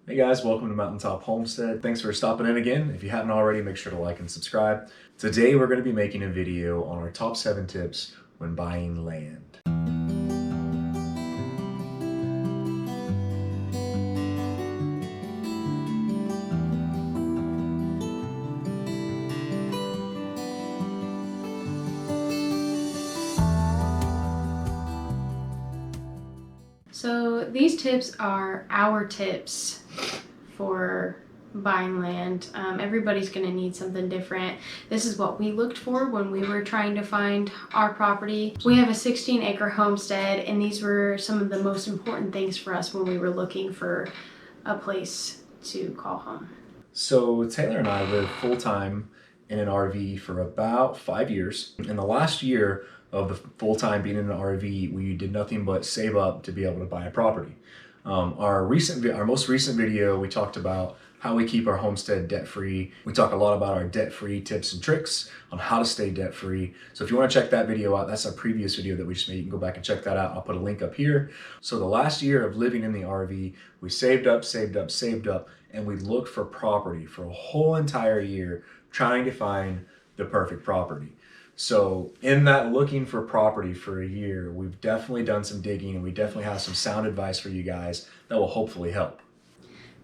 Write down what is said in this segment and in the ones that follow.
Hey guys, welcome to Mountaintop Homestead. Thanks for stopping in again. If you haven't already, make sure to like and subscribe. Today we're going to be making a video on our top 7 tips when buying land. So these tips are our tips for buying land. Everybody's going to need something different. This is what we looked for when we were trying to find our property. We have a 16-acre homestead, and these were some of the most important things for us when we were looking for a place to call home. So Taylor and I live full-time in an RV for about 5 years. In the last year of the full-time being in an RV, we did nothing but save up to be able to buy a property. Our most recent video, we talked about how we keep our homestead debt-free. We talk a lot about our debt-free tips and tricks on how to stay debt-free. So if you want to check that video out, that's our previous video that we just made. You can go back and check that out. I'll put a link up here. So the last year of living in the RV, we saved up, and we looked for property for a whole entire year trying to find the perfect property. So in that looking for property for a year, we've definitely done some digging, and we definitely have some sound advice for you guys that will hopefully help.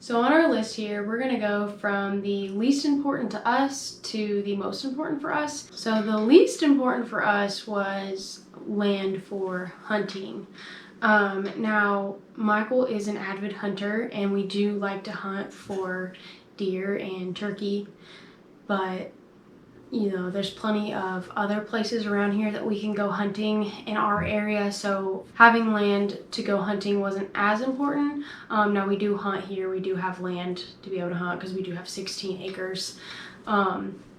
So on our list here, we're gonna go from the least important to us to the most important for us. So the least important for us was land for hunting. Now, Michael is an avid hunter, and we do like to hunt for deer and turkey, but you know, there's plenty of other places around here that we can go hunting in our area, so having land to go hunting wasn't as important. Now we do hunt here, we do have land to be able to hunt because we do have 16 acres.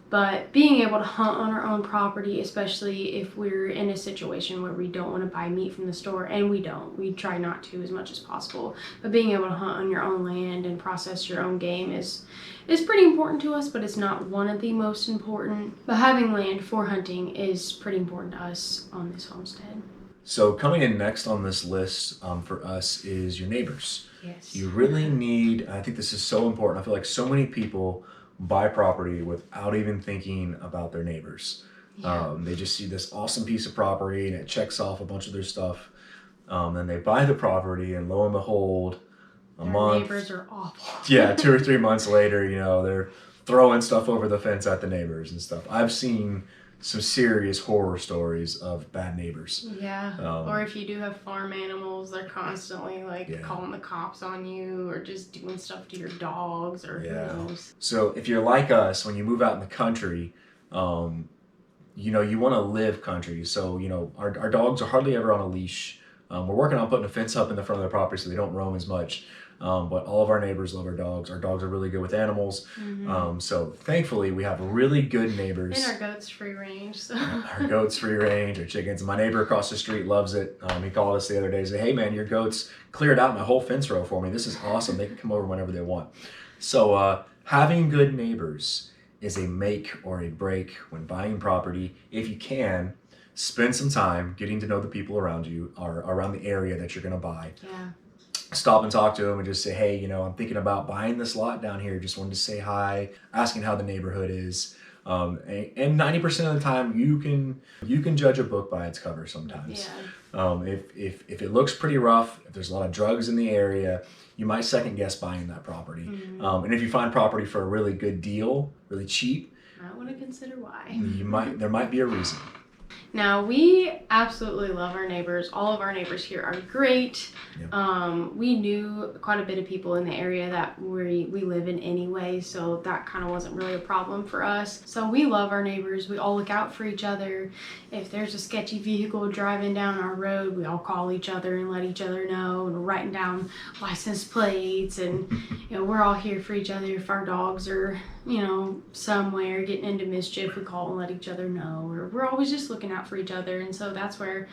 But being able to hunt on our own property, especially if we're in a situation where we don't want to buy meat from the store, and we try not to as much as possible, but being able to hunt on your own land and process your own game is pretty important to us, but it's not one of the most important. But having land for hunting is pretty important to us on this homestead. So coming in next on this list for us is your neighbors. Yes. You really need, I think this is so important. I feel like so many people buy property without even thinking about their neighbors. Yeah. They just see this awesome piece of property and it checks off a bunch of their stuff. Then they buy the property, and lo and behold, Their neighbors are awful. Yeah, 2 or 3 months later, you know, they're throwing stuff over the fence at the neighbors and stuff. I've seen some serious horror stories of bad neighbors. Yeah, or if you do have farm animals, they're constantly calling the cops on you, or just doing stuff to your dogs, or who knows. So if you're like us, when you move out in the country, you know, you want to live country. So, you know, our dogs are hardly ever on a leash. We're working on putting a fence up in the front of their property so they don't roam as much. But all of our neighbors love our dogs. Our dogs are really good with animals. Mm-hmm. So thankfully we have really good neighbors. And our goats free range. So. Our goats free range, our chickens. My neighbor across the street loves it. He called us the other day and said, "Hey man, your goats cleared out my whole fence row for me. This is awesome. They can come over whenever they want." So having good neighbors is a make or a break when buying property. If you can, spend some time getting to know the people around you or around the area that you're going to buy. Yeah. Stop and talk to them and just say, "Hey, you know, I'm thinking about buying this lot down here. Just wanted to say hi," asking how the neighborhood is. And 90% of the time, you can judge a book by its cover sometimes. Yeah. If it looks pretty rough, if there's a lot of drugs in the area, you might second guess buying that property. Mm-hmm. And if you find property for a really good deal, really cheap, I want to consider why. there might be a reason. Now, we absolutely love our neighbors. All of our neighbors here are great. Yep. We knew quite a bit of people in the area that we live in anyway, so that kind of wasn't really a problem for us. So we love our neighbors. We all look out for each other. If there's a sketchy vehicle driving down our road, we all call each other and let each other know, and we're writing down license plates, and you know, we're all here for each other. If our dogs are, you know, somewhere getting into mischief, we call and let each other know, or we're always just looking out for each other. And so that's where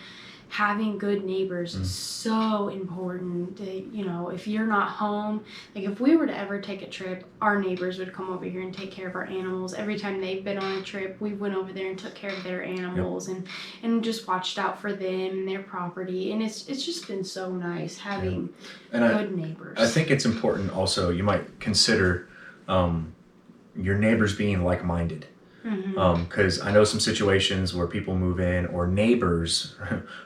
having good neighbors is so important. You know, if you're not home, like if we were to ever take a trip, our neighbors would come over here and take care of our animals. Every time they've been on a trip, we went over there and took care of their animals and just watched out for them and their property. And it's just been so nice having good neighbors. I think it's important also, you might consider your neighbors being like-minded. Because I know some situations where people move in, or neighbors,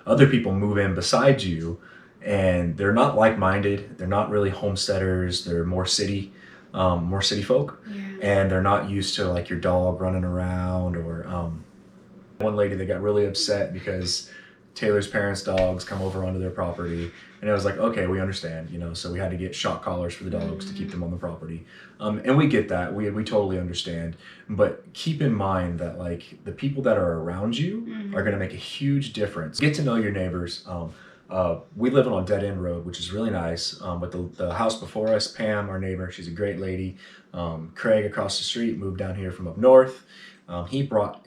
other people move in beside you, and they're not like-minded. They're not really homesteaders. They're more city folk, and they're not used to like your dog running around. Or one lady that got really upset because Taylor's parents' dogs come over onto their property, and I was like, okay, we understand, you know, so we had to get shock collars for the dogs to keep them on the property. And we get that, we totally understand, but keep in mind that like the people that are around you are going to make a huge difference. Get to know your neighbors. We live on a dead end road, which is really nice. But the house before us, Pam, our neighbor, she's a great lady. Craig across the street moved down here from up north. He bought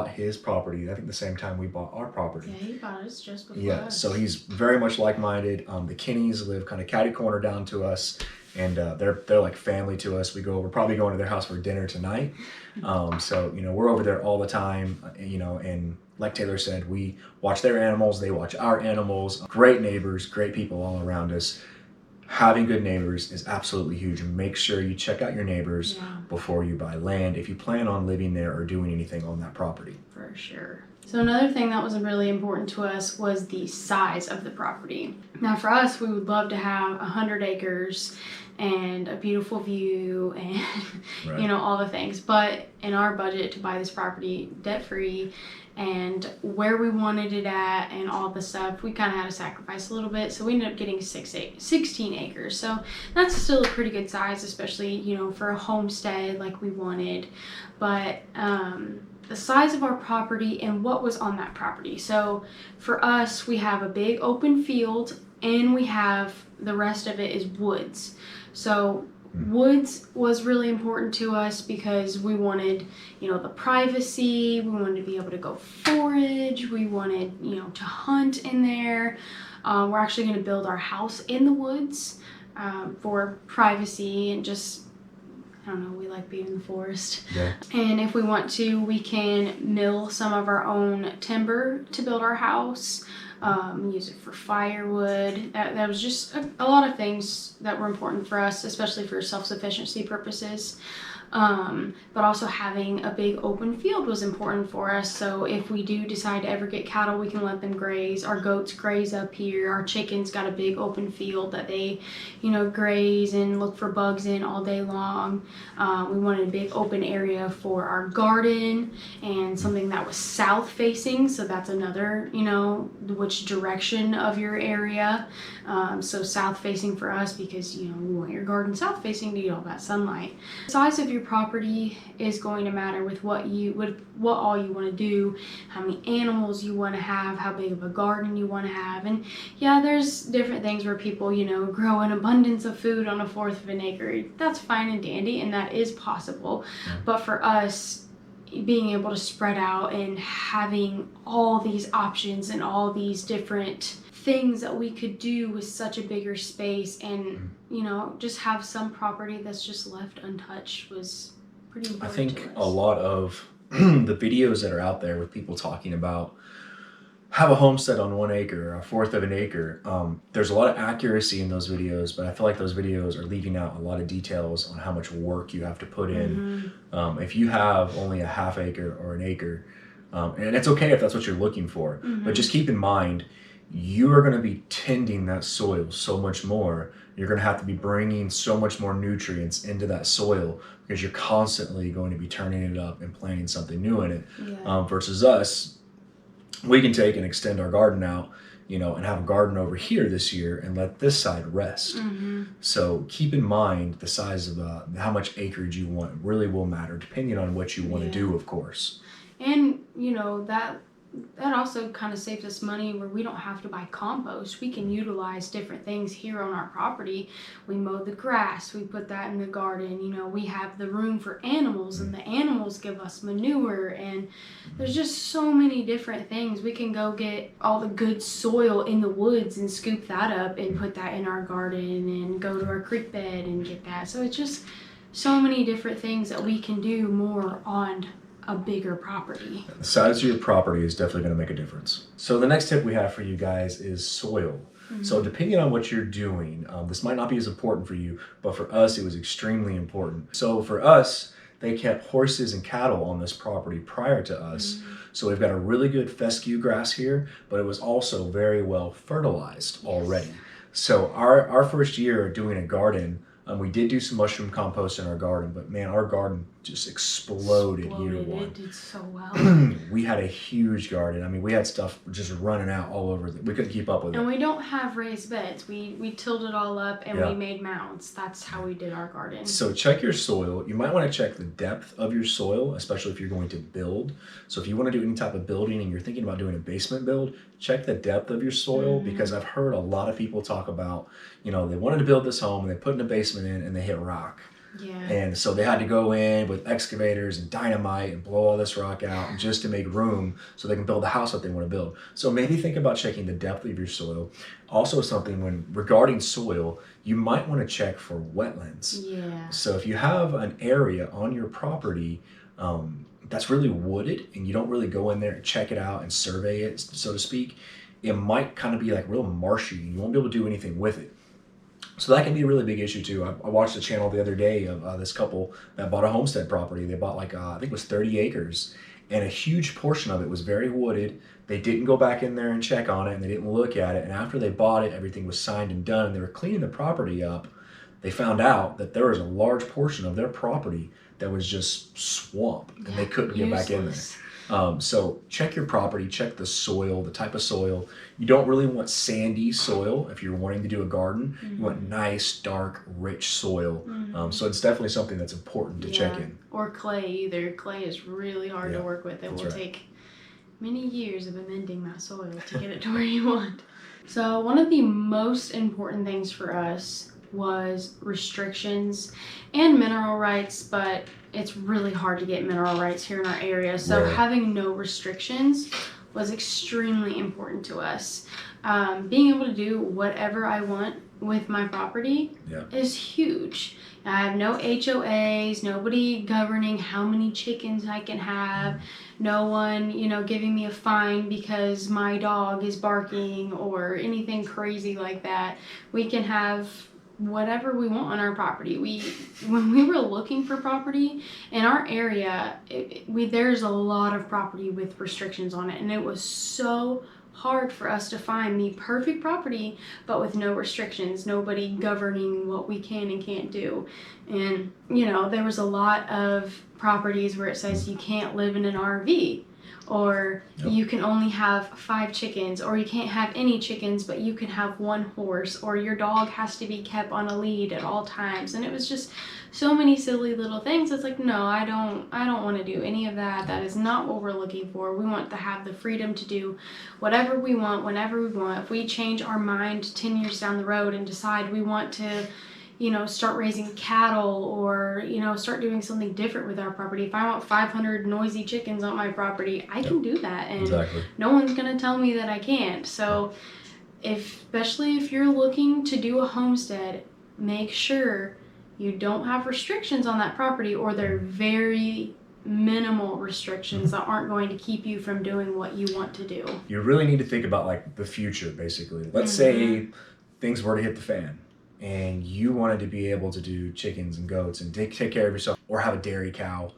his property, I think the same time we bought our property. Yeah, he bought us just before us. So he's very much like-minded. The Kinneys live kind of catty corner down to us, and they're like family to us. We're probably going to their house for dinner tonight. So, you know, we're over there all the time, you know, and like Taylor said, we watch their animals, they watch our animals. Great neighbors, great people all around us. Having good neighbors is absolutely huge. Make sure you check out your neighbors before you buy land, if you plan on living there or doing anything on that property. For sure. So another thing that was really important to us was the size of the property. Now for us, we would love to have 100 acres and a beautiful view and you know, all the things. But in our budget to buy this property debt-free and where we wanted it at and all the stuff, we kind of had to sacrifice a little bit. So we ended up getting 16 acres. So that's still a pretty good size, especially, you know, for a homestead like we wanted. But the size of our property and what was on that property. So for us, we have a big open field and we have the rest of it is woods. So woods was really important to us because we wanted, you know, the privacy. We wanted to be able to go forage. We wanted, you know, to hunt in there. We're actually going to build our house in the woods for privacy and just, I don't know, we like being in the forest. And if we want to, we can mill some of our own timber to build our house. Use it for firewood. That was just a lot of things that were important for us, especially for self-sufficiency purposes. But also having a big open field was important for us. So if we do decide to ever get cattle, we can let them graze. Our goats graze up here. Our chickens got a big open field that they, you know, graze and look for bugs in all day long. We wanted a big open area for our garden and something that was south facing. So that's another, you know, which direction of your area. So south facing for us because, you know, we want your garden south facing to get all that sunlight. The size of your property is going to matter with what all you want to do, how many animals you want to have, how big of a garden you want to have. And yeah, there's different things where people, you know, grow an abundance of food on 1/4 of an acre. That's fine and dandy, and that is possible. But for us, being able to spread out and having all these options and all these different things that we could do with such a bigger space and, you know, just have some property that's just left untouched was pretty important. I think a lot of the videos that are out there with people talking about have a homestead on 1 acre, or 1/4 of an acre. There's a lot of accuracy in those videos, but I feel like those videos are leaving out a lot of details on how much work you have to put in. If you have only a 1/2 acre or an acre, and it's okay if that's what you're looking for, but just keep in mind, you are going to be tending that soil so much more. You're going to have to be bringing so much more nutrients into that soil because you're constantly going to be turning it up and planting something new in it. Versus us, we can take and extend our garden out, you know, and have a garden over here this year and let this side rest. So keep in mind the size of how much acreage you want really will matter depending on what you want to do, of course. And, you know, that that also kind of saves us money where we don't have to buy compost. We can utilize different things here on our property. We mow the grass, we put that in the garden. You know, we have the room for animals, and the animals give us manure, and there's just so many different things. We can go get all the good soil in the woods and scoop that up and put that in our garden, and go to our creek bed and get that. So it's just so many different things that we can do more on a bigger property. The size of your property is definitely going to make a difference. So the next tip we have for you guys is soil. So depending on what you're doing, this might not be as important for you, but for us, it was extremely important. So for us, they kept horses and cattle on this property prior to us. So we've got a really good fescue grass here, but it was also very well fertilized already. So our first year doing a garden, we did do some mushroom compost in our garden, but man, our garden just exploded year one. It did so well. We had a huge garden. I mean, we had stuff just running out all over. We couldn't keep up with it. And we don't have raised beds. We tilled it all up and we made mounds. That's how we did our garden. So check your soil. You might want to check the depth of your soil, especially if you're going to build. So if you want to do any type of building and you're thinking about doing a basement build, check the depth of your soil, because I've heard a lot of people talk about, you know, they wanted to build this home and they put in a basement in and they hit rock. Yeah. And so they had to go in with excavators and dynamite and blow all this rock out just to make room so they can build the house that they want to build. So maybe think about checking the depth of your soil. Also something when regarding soil, you might want to check for wetlands. Yeah. So if you have an area on your property that's really wooded and you don't really go in there and check it out and survey it, so to speak, it might kind of be like real marshy and you won't be able to do anything with it. So that can be a really big issue too. I watched a channel the other day of this couple that bought a homestead property. They bought like, I think it was 30 acres, and a huge portion of it was very wooded. They didn't go back in there and check on it, and they didn't look at it. And after they bought it, everything was signed and done, and they were cleaning the property up. They found out that there was a large portion of their property that was just swamp, and they couldn't get back in there. So check your property, check the soil, the type of soil. You don't really want sandy soil if you're wanting to do a garden. You want nice, dark, rich soil. So it's definitely something that's important to check in. Or clay either. Clay is really hard to work with. It will take many years of amending that soil to get it to where you want. So one of the most important things for us was restrictions and mineral rights, but it's really hard to get mineral rights here in our area. So having no restrictions was extremely important to us. Being able to do whatever I want with my property is huge. I have no HOAs, nobody governing how many chickens I can have, no one, you know, giving me a fine because my dog is barking or anything crazy like that. We can have whatever we want on our property. When we were looking for property in our area, there's a lot of property with restrictions on it, and it was so hard for us to find the perfect property, but with no restrictions, nobody governing what we can and can't do. And you know, there was a lot of properties where it says you can't live in an RV, or you can only have 5 chickens, or you can't have any chickens, but you can have 1 horse, or your dog has to be kept on a lead at all times. And it was just so many silly little things. It's like, no, I don't want to do any of that. That is not what we're looking for. We want to have the freedom to do whatever we want, whenever we want. If we change our mind 10 years down the road and decide we want to, you know, start raising cattle, or, you know, start doing something different with our property. If I want 500 noisy chickens on my property, I can do that, and no one's going to tell me that I can't. So especially if you're looking to do a homestead, make sure you don't have restrictions on that property, or they're very minimal restrictions that aren't going to keep you from doing what you want to do. You really need to think about like the future, basically. Let's say things were to hit the fan, and you wanted to be able to do chickens and goats and take care of yourself, or have a dairy cow.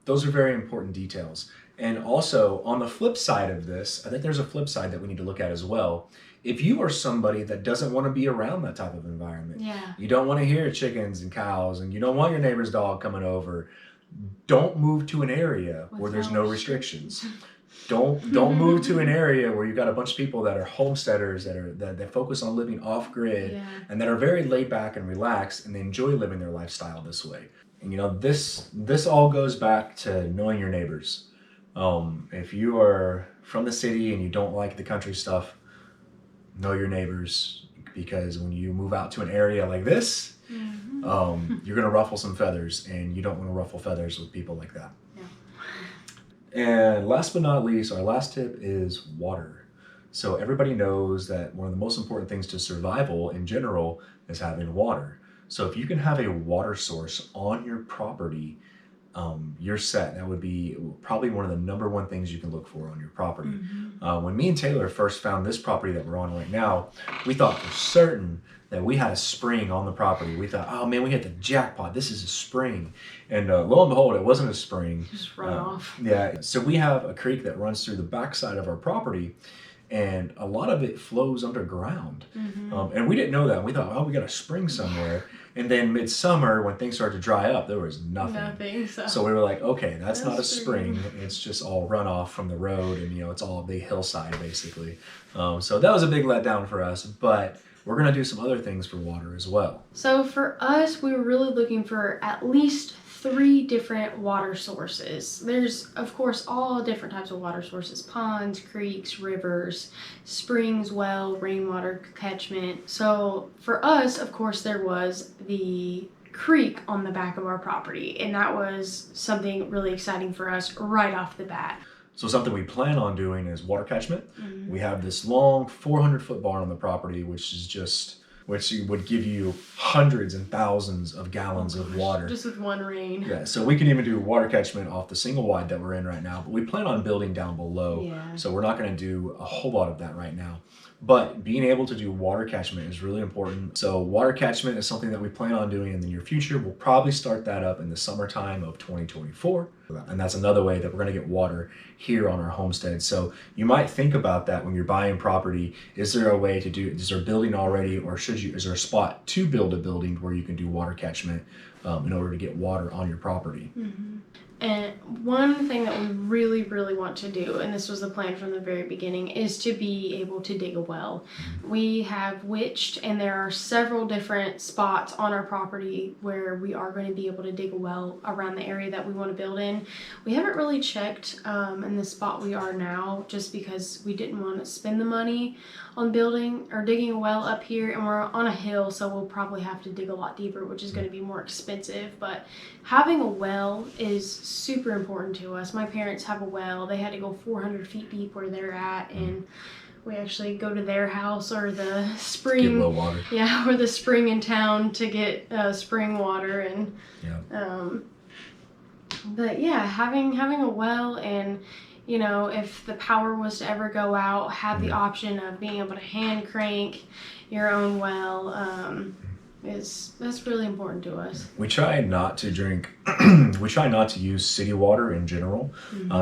Those are very important details. And also, on the flip side of this, I think there's a flip side that we need to look at as well. If you are somebody that doesn't want to be around that type of environment, you don't want to hear chickens and cows, and you don't want your neighbor's dog coming over, don't move to an area where there's no restrictions. Don't move to an area where you've got a bunch of people that are homesteaders, that focus on living off grid, and that are very laid back and relaxed, and they enjoy living their lifestyle this way. And you know, this all goes back to knowing your neighbors. If you are from the city and you don't like the country stuff, know your neighbors, because when you move out to an area like this, you're gonna ruffle some feathers, and you don't want to ruffle feathers with people like that. And last but not least, our last tip is water. So everybody knows that one of the most important things to survival in general is having water. So if you can have a water source on your property, you're set. That would be probably one of the number one things you can look for on your property. When me and Taylor first found this property that we're on right now, we thought for certain that we had a spring on the property. We thought, oh man, we hit the jackpot. This is a spring. And lo and behold, it wasn't a spring. Just run off. Yeah. So we have a creek that runs through the backside of our property, and a lot of it flows underground. And we didn't know that. We thought, oh, we got a spring somewhere. And then midsummer, when things started to dry up, there was nothing. So we were like, okay, that's not a spring. It's just all runoff from the road, and it's all the hillside basically. So that was a big letdown for us, but we're gonna do some other things for water as well. So for us, we were really looking for at least 3 different water sources. There's, of course, all different types of water sources: ponds, creeks, rivers, springs, well, rainwater, catchment. So for us, of course, there was the creek on the back of our property, and that was something really exciting for us right off the bat. So something we plan on doing is water catchment. We have this long 400-foot barn on the property, which would give you hundreds and thousands of gallons of water. Just with one rain. Yeah, so we can even do water catchment off the single wide that we're in right now, but we plan on building down below. So we're not gonna do a whole lot of that right now. But being able to do water catchment is really important. So water catchment is something that we plan on doing in the near future. We'll probably start that up in the summertime of 2024. And that's another way that we're gonna get water here on our homestead. So you might think about that when you're buying property. Is there a way to do, is there a building already, or is there a spot to build a building where you can do water catchment in order to get water on your property? And one thing that we really, really want to do, and this was the plan from the very beginning, is to be able to dig a well. We have witched, and there are several different spots on our property where we are going to be able to dig a well around the area that we want to build in. We haven't really checked in the spot we are now, just because we didn't want to spend the money on building or digging a well up here, and we're on a hill, so we'll probably have to dig a lot deeper, which is going to be more expensive. But having a well is super important to us. My parents have a well. They had to go 400 feet deep where they're at, and we actually go to their house or the spring. Get well water. Yeah, or the spring in town to get spring water. And but yeah, having a well, and if the power was to ever go out, have the option of being able to hand crank your own well. That's really important to us. We try not to drink, we try not to use city water in general,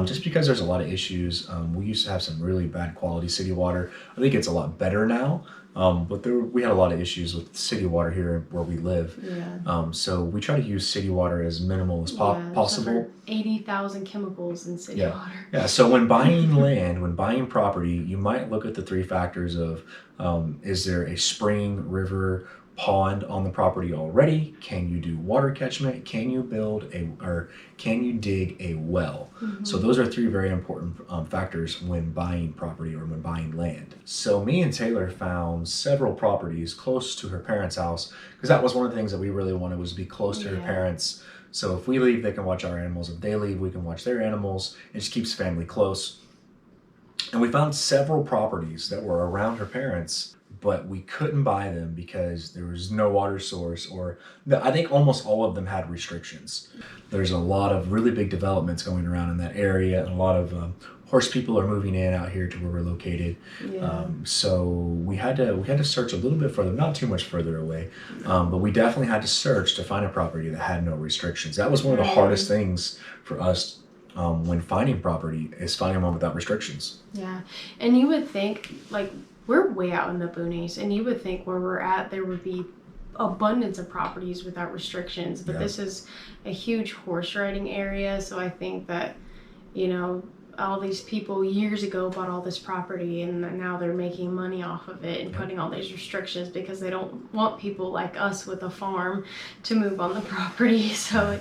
just because there's a lot of issues. We used to have some really bad quality city water. I think it's a lot better now, but we had a lot of issues with city water here where we live. So we try to use city water as minimal as possible. 80,000 chemicals in city water. Yeah, so when buying land, when buying property, you might look at the 3 factors of, is there a spring, river, pond on the property already? Can you do water catchment? Can you can you dig a well? So those are 3 very important factors when buying property or when buying land. So me and Taylor found several properties close to her parents' house, because that was one of the things that we really wanted, was to be close to her parents. So if we leave, they can watch our animals. If they leave, we can watch their animals. It just keeps family close. And we found several properties that were around her parents, but we couldn't buy them because there was no water source, or I think almost all of them had restrictions. There's a lot of really big developments going around in that area, and a lot of horse people are moving in out here to where we're located. So we had to search a little bit further, not too much further away, but we definitely had to search to find a property that had no restrictions. That was one of the hardest things for us when finding property, is finding one without restrictions. Yeah, and you would think, like, we're way out in the boonies, and you would think where we're at there would be abundance of properties without restrictions, but this is a huge horse riding area. So I think that all these people years ago bought all this property, and now they're making money off of it and putting all these restrictions because they don't want people like us with a farm to move on the property. So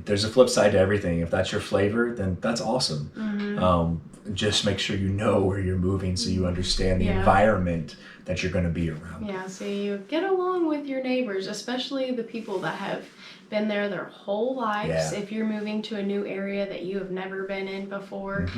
There's a flip side to everything. If that's your flavor, then that's awesome. Just make sure you know where you're moving so you understand the environment that you're going to be around. Yeah, so you get along with your neighbors, especially the people that have been there their whole lives. If you're moving to a new area that you have never been in before,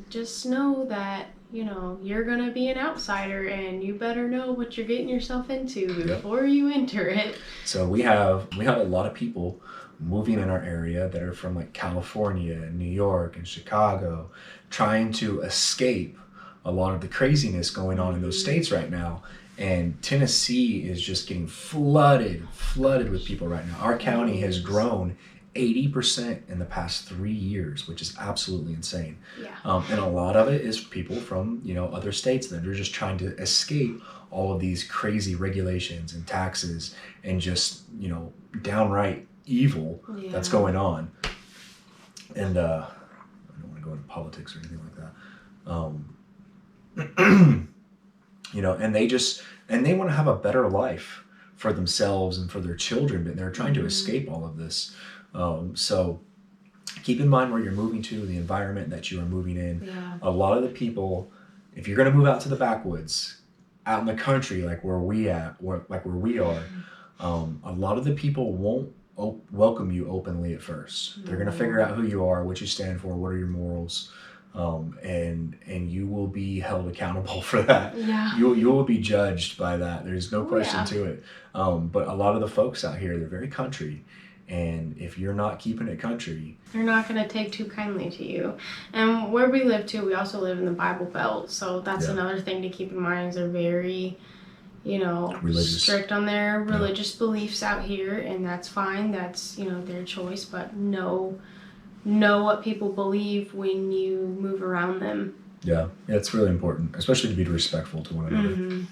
just know that, you know, you're going to be an outsider and you better know what you're getting yourself into before you enter it. So we have a lot of people moving in our area that are from like California and New York and Chicago, trying to escape a lot of the craziness going on in those states right now. And Tennessee is just getting flooded with people right now. Our county has grown 80% in the past 3 years, which is absolutely insane. And a lot of it is people from, you know, other states that are just trying to escape all of these crazy regulations and taxes and just, you know, downright evil that's going on. And I don't want to go into politics or anything like that. You know, and they want to have a better life for themselves and for their children, but they're trying to escape all of this. So keep in mind where you're moving to, the environment that you are moving in. A lot of the people, if you're going to move out to the backwoods, out in the country, like where we are, a lot of the people won't welcome you openly at first. They're going to figure out who you are, what you stand for, what are your morals. And you will be held accountable for that. You will be judged by that. There's no question to it. But a lot of the folks out here, they're very country. And if you're not keeping it country, they're not going to take too kindly to you. And where we live too, we also live in the Bible Belt. So that's another thing to keep in mind, is they're very, you know, strict on their religious beliefs out here. And that's fine. That's, you know, their choice. But know what people believe when you move around them. Yeah, it's really important, especially to be respectful to one another.